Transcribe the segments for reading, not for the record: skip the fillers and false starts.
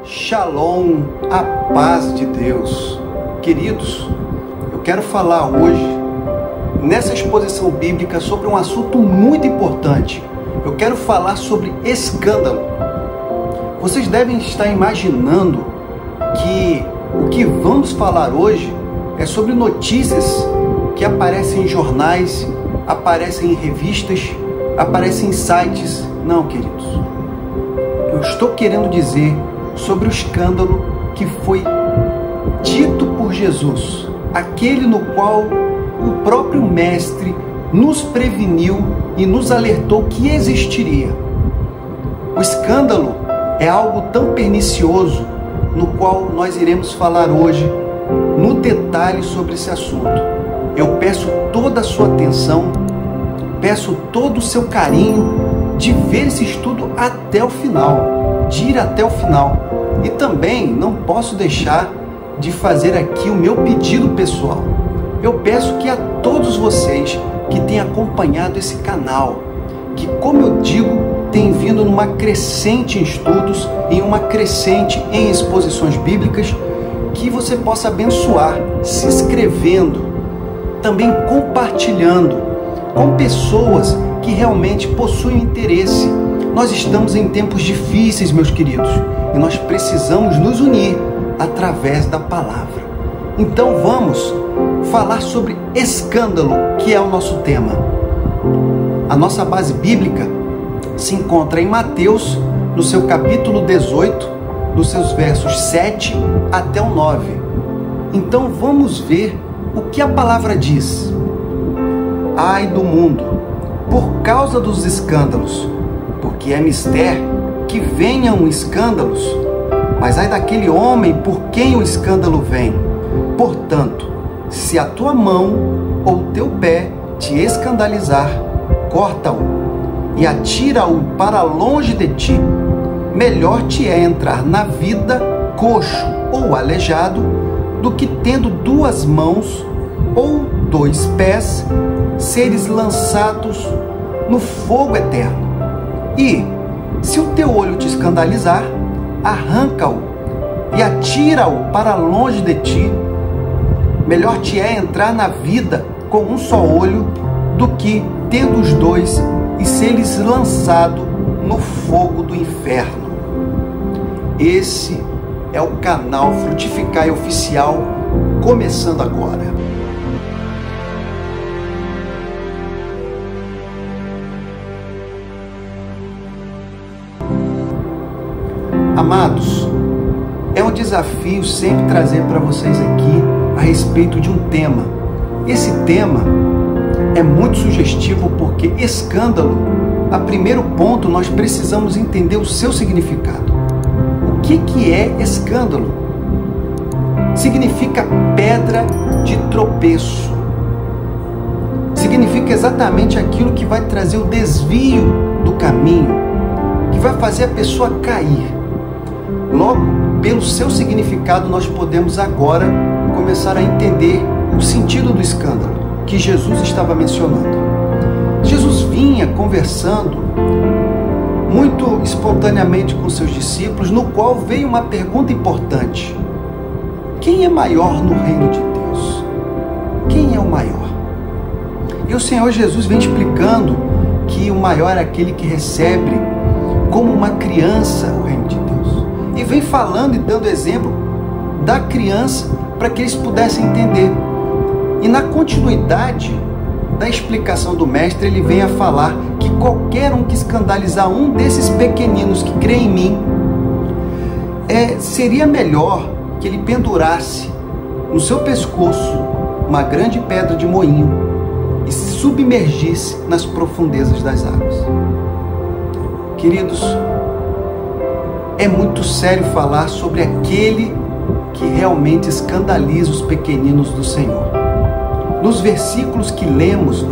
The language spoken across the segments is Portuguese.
Shalom, a paz de Deus. Queridos, eu quero falar hoje, nessa exposição bíblica, sobre um assunto muito importante. Eu quero falar sobre escândalo. Vocês devem estar imaginando que o que vamos falar hoje é sobre notícias que aparecem em jornais, aparecem em revistas, aparecem em sites. Não, queridos. Eu estou querendo dizer sobre o escândalo que foi dito por Jesus, aquele no qual o próprio Mestre nos preveniu e nos alertou que existiria. O escândalo é algo tão pernicioso, no qual nós iremos falar hoje no detalhe sobre esse assunto. Eu peço toda a sua atenção, peço todo o seu carinho de ver esse estudo até o final, de ir até o final. E também não posso deixar de fazer aqui o meu pedido pessoal. Eu peço que a todos vocês que têm acompanhado esse canal, que, como eu digo, tem vindo numa crescente em estudos, em uma crescente em exposições bíblicas, que você possa abençoar, se inscrevendo, também compartilhando com pessoas que realmente possuem interesse. Nós estamos em tempos difíceis, meus queridos, e nós precisamos nos unir através da palavra. Então vamos falar sobre escândalo, que é o nosso tema. A nossa base bíblica se encontra em Mateus, no seu capítulo 18, nos seus versos 7 até o 9. Então vamos ver o que a palavra diz. Ai do mundo, por causa dos escândalos, porque é mister que venham escândalos, mas ai daquele homem por quem o escândalo vem. Portanto, se a tua mão ou teu pé te escandalizar, corta-o e atira-o para longe de ti. Melhor te é entrar na vida coxo ou aleijado, do que tendo duas mãos ou dois pés, seres lançados no fogo eterno. E, se o teu olho te escandalizar, arranca-o e atira-o para longe de ti. Melhor te é entrar na vida com um só olho, do que, tendo os dois, e seres lançado no fogo do inferno. Esse é o canal Frutificai Oficial, começando agora. Amados, é um desafio sempre trazer para vocês aqui a respeito de um tema. Esse tema é muito sugestivo porque escândalo, a primeiro ponto, nós precisamos entender o seu significado. O que é escândalo? Significa pedra de tropeço. Significa exatamente aquilo que vai trazer o desvio do caminho, que vai fazer a pessoa cair. Logo, pelo seu significado, nós podemos agora começar a entender o sentido do escândalo que Jesus estava mencionando. Jesus vinha conversando muito espontaneamente com seus discípulos, no qual veio uma pergunta importante: quem é maior no reino de Deus? Quem é o maior? E o Senhor Jesus vem explicando que o maior é aquele que recebe como uma criança o reino de Deus. E vem falando e dando exemplo da criança para que eles pudessem entender. E na continuidade da explicação do Mestre, ele vem a falar que qualquer um que escandalizar um desses pequeninos que crê em mim, seria melhor que ele pendurasse no seu pescoço uma grande pedra de moinho e se submergisse nas profundezas das águas. Queridos, é muito sério falar sobre aquele que realmente escandaliza os pequeninos do Senhor. Nos versículos que lemos,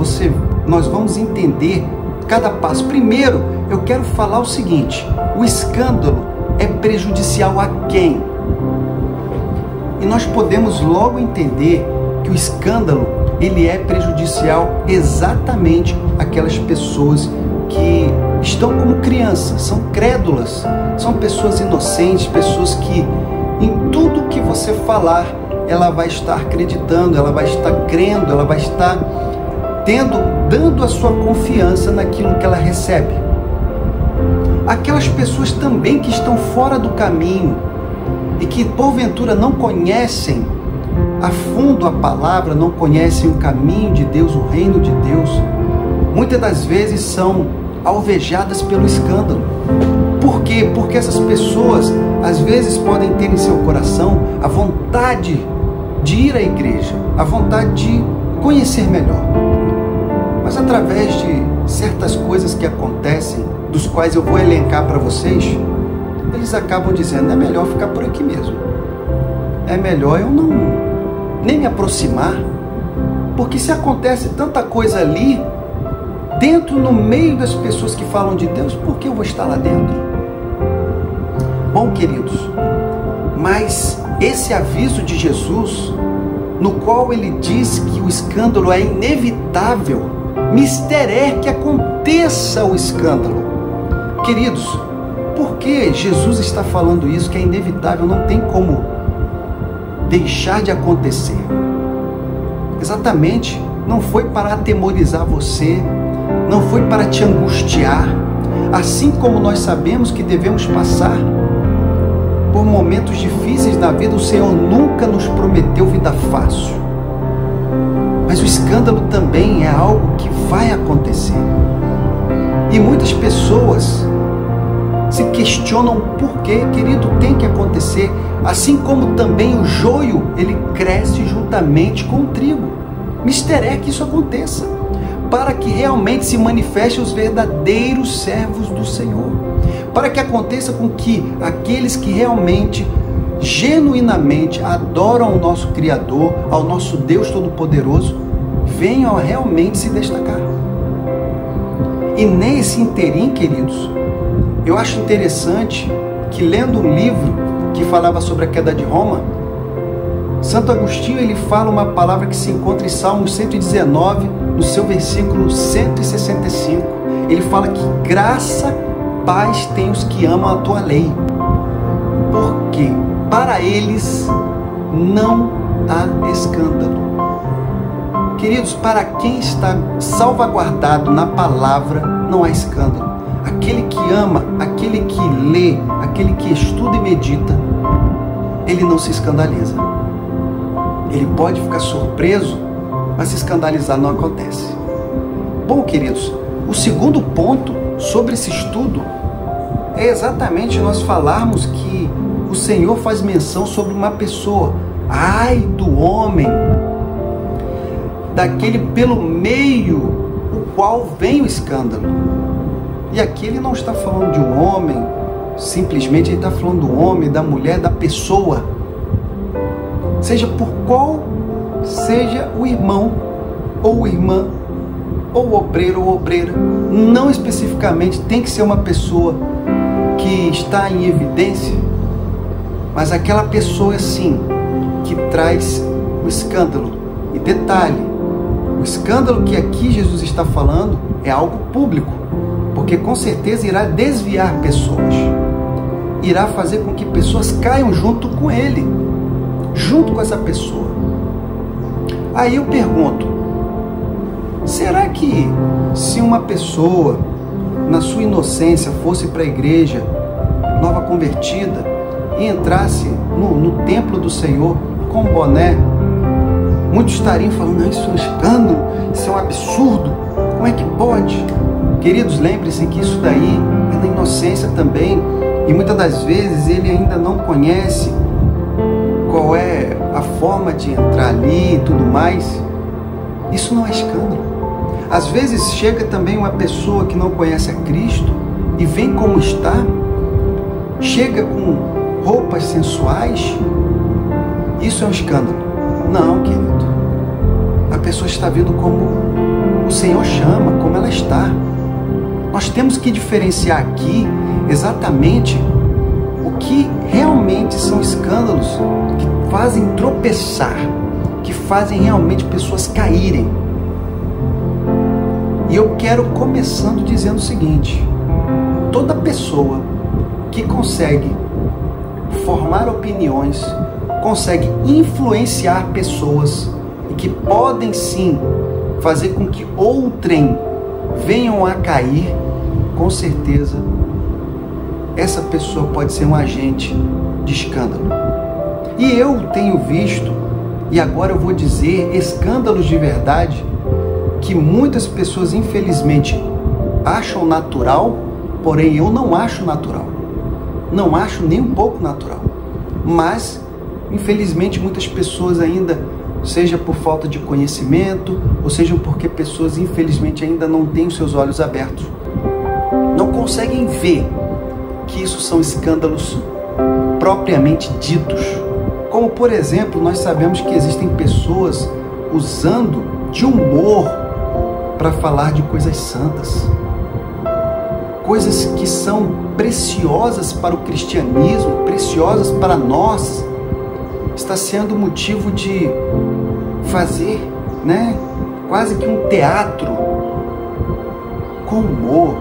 nós vamos entender cada passo. Primeiro, eu quero falar o seguinte: o escândalo é prejudicial a quem? E nós podemos logo entender que o escândalo, ele é prejudicial exatamente àquelas pessoas que estão como crianças, são crédulas, são pessoas inocentes, pessoas que em tudo que você falar, ela vai estar acreditando, ela vai estar crendo, ela vai estar dando a sua confiança naquilo que ela recebe. Aquelas pessoas também que estão fora do caminho e que porventura não conhecem a fundo a palavra, não conhecem o caminho de Deus, o reino de Deus, muitas das vezes são alvejadas pelo escândalo. Por quê? Porque essas pessoas às vezes podem ter em seu coração a vontade de ir à igreja, a vontade de conhecer melhor, mas através de certas coisas que acontecem, dos quais eu vou elencar para vocês, eles acabam dizendo: é melhor ficar por aqui mesmo, é melhor eu nem me aproximar, porque se acontece tanta coisa ali dentro, no meio das pessoas que falam de Deus, por que eu vou estar lá dentro? Bom, queridos, mas esse aviso de Jesus, no qual ele diz que o escândalo é inevitável, mister é que aconteça o escândalo. Queridos, por que Jesus está falando isso, que é inevitável, não tem como deixar de acontecer? Exatamente, não foi para atemorizar você, não foi para te angustiar, assim como nós sabemos que devemos passar por momentos difíceis na vida. O Senhor nunca nos prometeu vida fácil, mas o escândalo também é algo que vai acontecer, e muitas pessoas se questionam por que, querido, tem que acontecer, assim como também o joio, ele cresce juntamente com o trigo. Mister é que isso aconteça, para que realmente se manifestem os verdadeiros servos do Senhor, para que aconteça com que aqueles que realmente, genuinamente adoram ao nosso Criador, ao nosso Deus Todo-Poderoso, venham a realmente se destacar. E nesse interim, queridos, eu acho interessante que, lendo um livro que falava sobre a queda de Roma, Santo Agostinho, ele fala uma palavra que se encontra em Salmo 119, no seu versículo 165. Ele fala que graça, paz tem os que amam a tua lei, porque para eles não há escândalo. Queridos, para quem está salvaguardado na palavra, não há escândalo. Aquele que ama, aquele que lê, aquele que estuda e medita, ele não se escandaliza. Ele pode ficar surpreso, mas se escandalizar não acontece. Bom, queridos, o segundo ponto sobre esse estudo é exatamente nós falarmos que o Senhor faz menção sobre uma pessoa. Ai do homem, daquele pelo meio o qual vem o escândalo. E aqui ele não está falando de um homem, simplesmente ele está falando do homem, da mulher, da pessoa. Seja por qual seja o irmão, ou irmã, ou obreiro ou obreira, não especificamente tem que ser uma pessoa que está em evidência, mas aquela pessoa sim, que traz o escândalo. E detalhe, o escândalo que aqui Jesus está falando é algo público, porque com certeza irá desviar pessoas, irá fazer com que pessoas caiam junto com ele, junto com essa pessoa. Aí eu pergunto, será que se uma pessoa, na sua inocência, fosse para a igreja, nova convertida, e entrasse no templo do Senhor com boné, muitos estariam falando: não, isso é um escândalo, isso é um absurdo, como é que pode? Queridos, lembre-se que isso daí é da inocência também, e muitas das vezes ele ainda não conhece qual é a forma de entrar ali e tudo mais. Isso não é escândalo. Às vezes chega também uma pessoa que não conhece a Cristo e vem como está, chega com roupas sensuais. Isso é um escândalo? Não, querido. A pessoa está vindo como o Senhor chama, como ela está. Nós temos que diferenciar aqui exatamente o que realmente são escândalos que fazem tropeçar, que fazem realmente pessoas caírem. E eu quero começando dizendo o seguinte: Toda pessoa que consegue formar opiniões, consegue influenciar pessoas e que podem sim fazer com que outrem venham a cair, com certeza essa pessoa pode ser um agente de escândalo. E eu tenho visto, e agora eu vou dizer, escândalos de verdade que muitas pessoas infelizmente acham natural, porém eu não acho natural. Não acho nem um pouco natural. Mas, infelizmente, muitas pessoas ainda, seja por falta de conhecimento, ou seja porque pessoas, infelizmente, ainda não têm os seus olhos abertos, não conseguem ver que isso são escândalos propriamente ditos. Como, por exemplo, nós sabemos que existem pessoas usando de humor para falar de coisas santas. Coisas que são preciosas para o cristianismo, preciosas para nós, está sendo motivo de fazer, quase que um teatro com humor,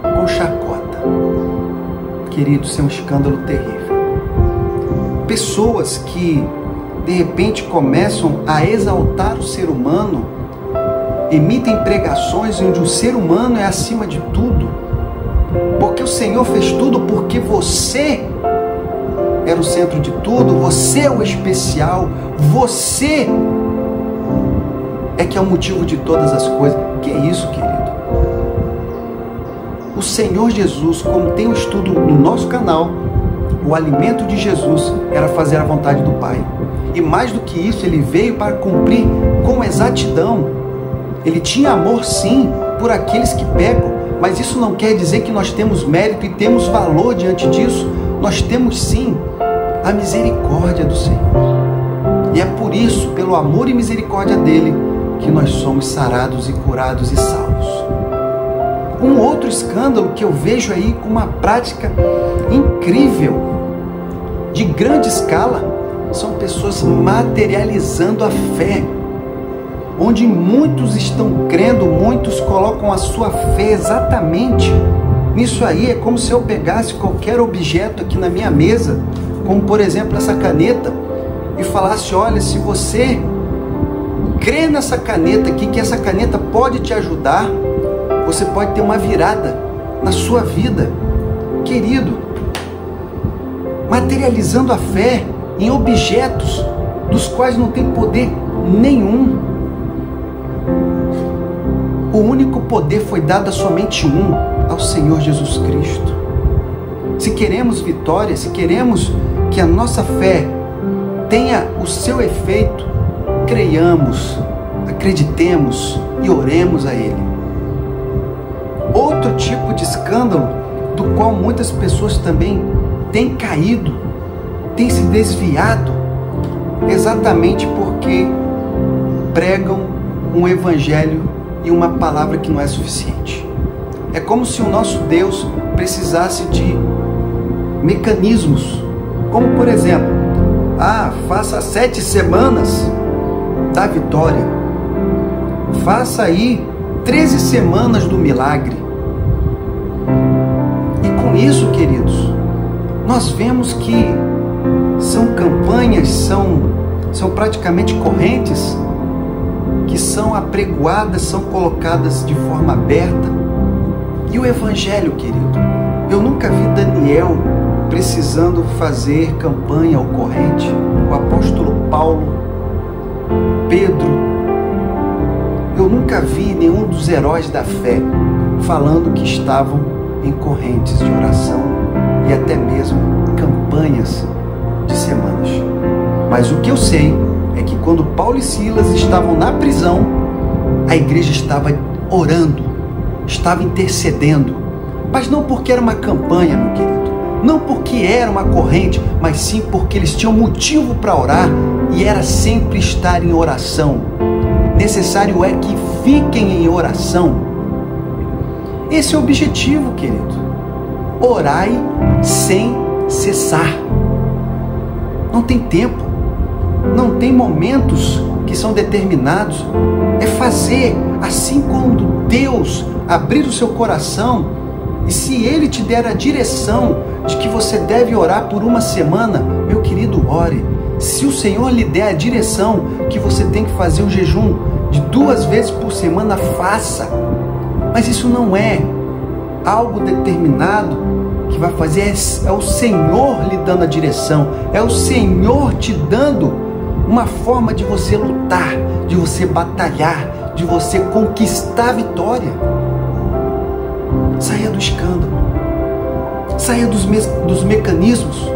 com chacota. Querido, isso é um escândalo terrível. Pessoas que de repente começam a exaltar o ser humano, emitem pregações onde o ser humano é acima de tudo, porque o Senhor fez tudo porque você era o centro de tudo, você é o especial, você é que é o motivo de todas as coisas. Que é isso, querido? O Senhor Jesus, como tem um estudo no nosso canal, o alimento de Jesus era fazer a vontade do Pai. E mais do que isso, ele veio para cumprir com exatidão. Ele tinha amor sim por aqueles que pecam, mas isso não quer dizer que nós temos mérito e temos valor diante disso. Nós temos sim a misericórdia do Senhor. E é por isso, pelo amor e misericórdia dele, que nós somos sarados e curados e salvos. Um outro escândalo que eu vejo aí com uma prática incrível, de grande escala, são pessoas materializando a fé, onde muitos estão crendo, muitos colocam a sua fé exatamente nisso aí. É como se eu pegasse qualquer objeto aqui na minha mesa, como por exemplo essa caneta, e falasse: olha, se você crê nessa caneta aqui, que essa caneta pode te ajudar, você pode ter uma virada na sua vida. Querido, materializando a fé em objetos dos quais não tem poder nenhum. O único poder foi dado a somente um, ao Senhor Jesus Cristo. Se queremos vitória, se queremos que a nossa fé tenha o seu efeito, creiamos, acreditemos e oremos a Ele. Outro tipo de escândalo do qual muitas pessoas também têm caído, têm se desviado, exatamente porque pregam um evangelho e uma palavra que não é suficiente. É como se o nosso Deus precisasse de mecanismos, como por exemplo, faça 7 semanas da vitória, faça aí 13 semanas do milagre. E com isso, queridos, nós vemos que são campanhas, são praticamente correntes que são apregoadas, são colocadas de forma aberta. E o evangelho, querido, eu nunca vi Daniel precisando fazer campanha ou corrente, o apóstolo Paulo, Pedro, eu nunca vi nenhum dos heróis da fé falando que estavam em correntes de oração e até mesmo campanhas de semanas. Mas o que eu sei é que quando Paulo e Silas estavam na prisão, a igreja estava orando, estava intercedendo, mas não porque era uma campanha, meu querido, não porque era uma corrente, mas sim porque eles tinham motivo para orar, e era sempre estar em oração. Necessário é que fiquem em oração. Esse é o objetivo, querido. Orai sem cessar. Não tem tempo, não tem momentos que são determinados. É fazer assim quando Deus abrir o seu coração, E se Ele te der a direção de que você deve orar por uma semana, meu querido, ore. Se o Senhor lhe der a direção que você tem que fazer o jejum de 2 vezes por semana, faça. Mas isso não é algo determinado que vai fazer, é o Senhor lhe dando a direção, é o Senhor te dando uma forma de você lutar, de você batalhar, de você conquistar a vitória. Saia do escândalo, saia dos mecanismos,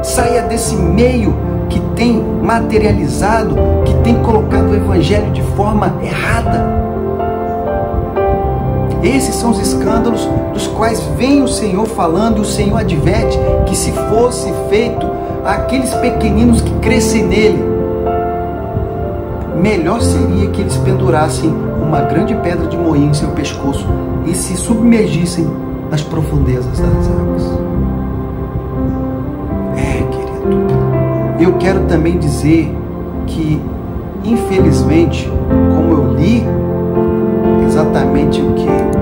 saia desse meio que tem materializado, que tem colocado o evangelho de forma errada. Esses são os escândalos dos quais vem o Senhor falando, e o Senhor adverte que se fosse feito àqueles pequeninos que crescem nele, melhor seria que eles pendurassem uma grande pedra de moinho em seu pescoço e se submergissem nas profundezas das águas. Querido, eu quero também dizer que, infelizmente, como eu li exatamente o que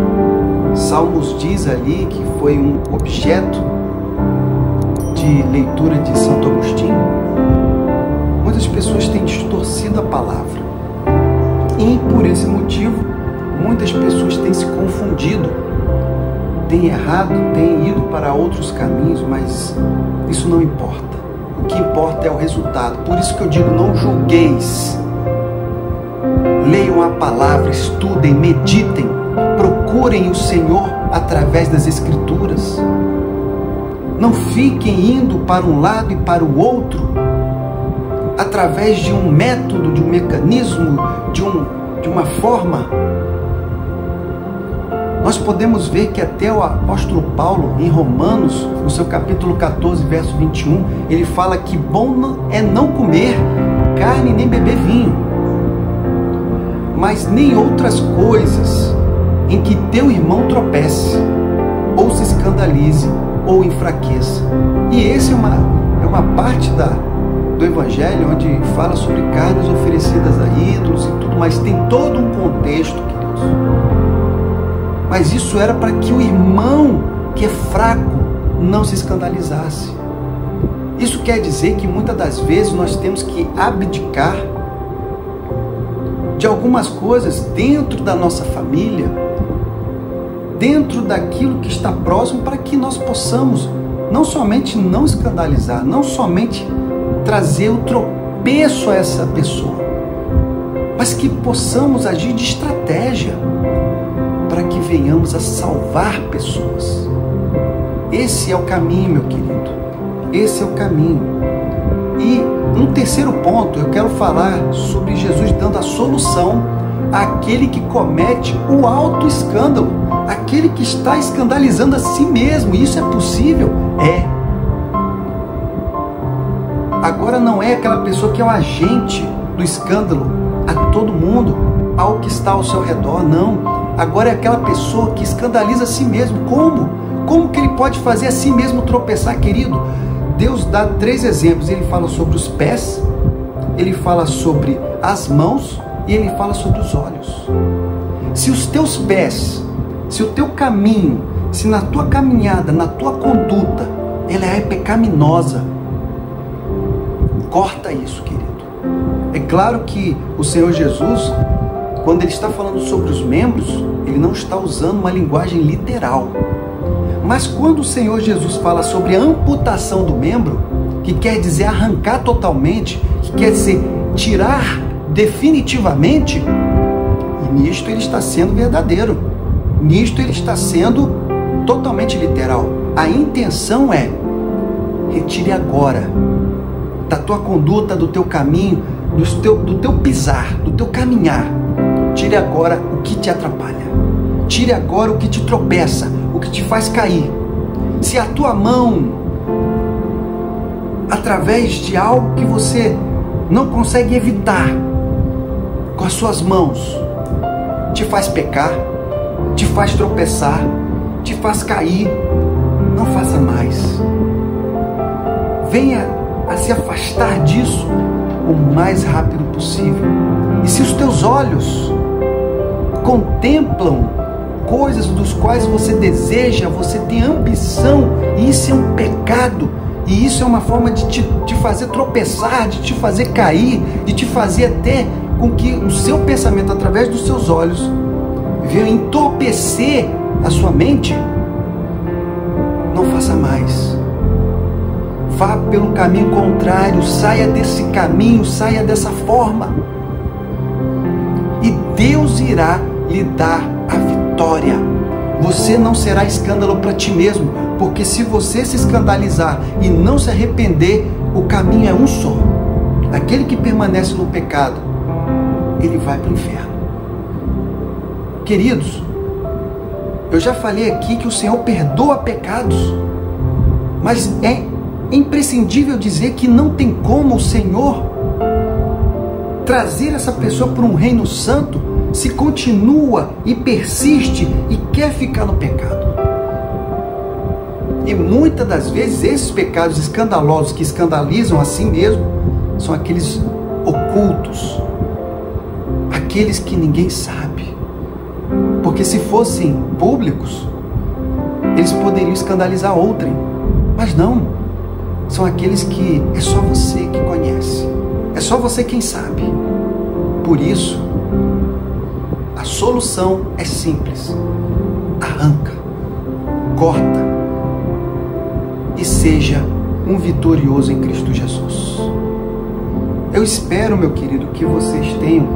Salmos diz ali, que foi um objeto de leitura de Santo Agostinho, muitas pessoas têm distorcido a palavra. E por esse motivo, muitas pessoas têm se confundido, têm errado, têm ido para outros caminhos, mas isso não importa. O que importa é o resultado. Por isso que eu digo, não julgueis. Leiam a palavra, estudem, meditem, procurem o Senhor através das Escrituras. Não fiquem indo para um lado e para o outro através de um método, de um mecanismo, de uma forma. Nós podemos ver que até o apóstolo Paulo, em Romanos, no seu capítulo 14, verso 21, ele fala que bom é não comer carne nem beber vinho, mas nem outras coisas em que teu irmão tropece, ou se escandalize, ou enfraqueça. E esse é uma parte do Evangelho onde fala sobre carnes oferecidas a ídolos e tudo, mas tem todo um contexto, queridos. Mas isso era para que o irmão que é fraco não se escandalizasse. Isso quer dizer que muitas das vezes nós temos que abdicar de algumas coisas dentro da nossa família, dentro daquilo que está próximo, para que nós possamos não somente não escandalizar, não somente trazer o tropeço a essa pessoa, mas que possamos agir de estratégia para que venhamos a salvar pessoas. Esse é o caminho, meu querido. Esse é o caminho. E um terceiro ponto, eu quero falar sobre Jesus dando a solução àquele que comete o alto escândalo, aquele que está escandalizando a si mesmo. Isso é possível? É. Agora não é aquela pessoa que é o agente do escândalo a todo mundo, ao que está ao seu redor, não. Agora é aquela pessoa que escandaliza a si mesmo. Como? Como que ele pode fazer a si mesmo tropeçar, querido? Deus dá 3 exemplos. Ele fala sobre os pés, ele fala sobre as mãos e ele fala sobre os olhos. Se os teus pés, se o teu caminho, se na tua caminhada, na tua conduta, ela é pecaminosa, corta isso, querido. É claro que o Senhor Jesus, quando ele está falando sobre os membros, ele não está usando uma linguagem literal. Mas quando o Senhor Jesus fala sobre a amputação do membro, que quer dizer arrancar totalmente, que quer dizer tirar definitivamente, e nisto ele está sendo verdadeiro. Nisto ele está sendo totalmente literal. A intenção é: retire agora da tua conduta, do teu caminho, do teu pisar, do teu caminhar. Tire agora o que te atrapalha. Tire agora o que te tropeça, o que te faz cair. Se a tua mão, através de algo que você não consegue evitar, com as suas mãos, te faz pecar, te faz tropeçar, te faz cair, não faça mais. Venha a se afastar disso o mais rápido possível. E se os teus olhos contemplam coisas dos quais você deseja, você tem ambição, e isso é um pecado, e isso é uma forma de te fazer tropeçar, de te fazer cair, de te fazer até com que o seu pensamento, através dos seus olhos, venha entorpecer a sua mente. Não faça mais. Vá pelo caminho contrário, saia desse caminho, saia dessa forma. E Deus irá lhe dar a vitória. Você não será escândalo para ti mesmo, porque se você se escandalizar e não se arrepender, o caminho é um só. Aquele que permanece no pecado, ele vai para o inferno. Queridos, eu já falei aqui que o Senhor perdoa pecados, mas é imprescindível dizer que não tem como o Senhor trazer essa pessoa para um reino santo se continua e persiste e quer ficar no pecado. E muitas das vezes esses pecados escandalosos que escandalizam a si mesmo são aqueles ocultos, aqueles que ninguém sabe. Porque se fossem públicos, eles poderiam escandalizar outrem, mas não. São aqueles que é só você que conhece, é só você quem sabe. Por isso, a solução é simples: arranca, corta e seja um vitorioso em Cristo Jesus. Eu espero, meu querido, que vocês tenham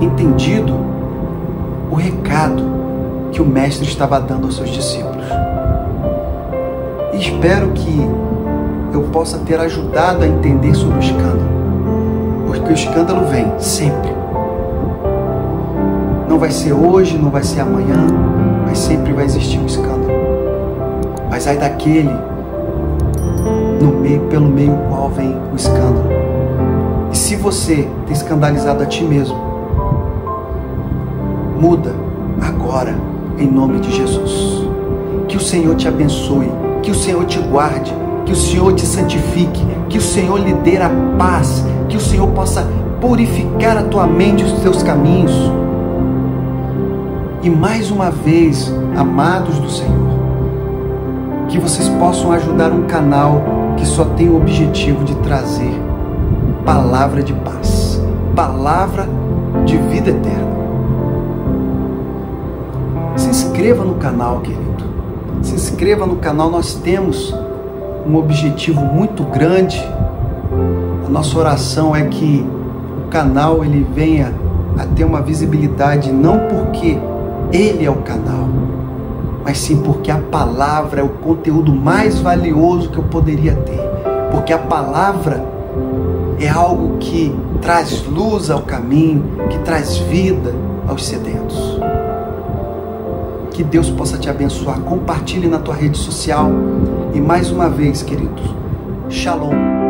entendido o recado que o Mestre estava dando aos seus discípulos. E espero que eu possa ter ajudado a entender sobre o escândalo, porque o escândalo vem sempre. Não vai ser hoje, não vai ser amanhã, mas sempre vai existir um escândalo. Mas ai daquele pelo meio qual vem o escândalo. E se você tem escandalizado a ti mesmo, muda agora, em nome de Jesus. Que o Senhor te abençoe, que o Senhor te guarde, que o Senhor te santifique, que o Senhor lhe dê a paz, que o Senhor possa purificar a tua mente e os teus caminhos. E mais uma vez, amados do Senhor, que vocês possam ajudar um canal que só tem o objetivo de trazer palavra de paz, palavra de vida eterna. Se inscreva no canal, querido. Se inscreva no canal. Nós temos um objetivo muito grande. A nossa oração é que o canal ele venha a ter uma visibilidade, não porque ele é o canal, mas sim porque a palavra é o conteúdo mais valioso que eu poderia ter. Porque a palavra é algo que traz luz ao caminho, que traz vida aos sedentos. Que Deus possa te abençoar. Compartilhe na tua rede social. E mais uma vez, queridos, Shalom.